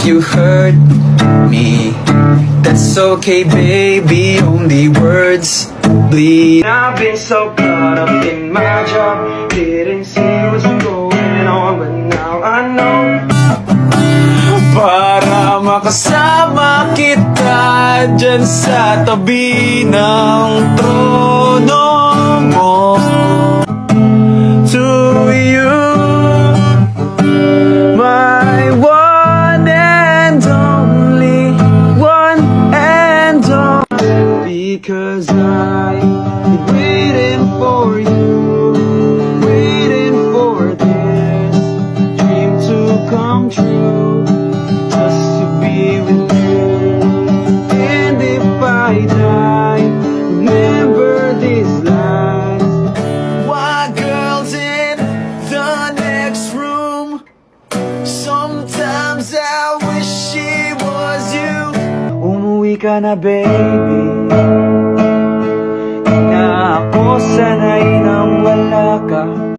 you hurt me. That's okay, baby, only words bleed. I've been so caught up in my job, didn't see what's going on, but now I know. Para makasama kita dyan sa tabi ng trono mo. To you, my one and only, one and only. Because I've been waiting for you, waiting for this dream to come true, just to be with you. And if I die, remember these lines. Why girls in the next room? Sometimes I wish it was you. Umuwi ka na, baby. Na ako sanay na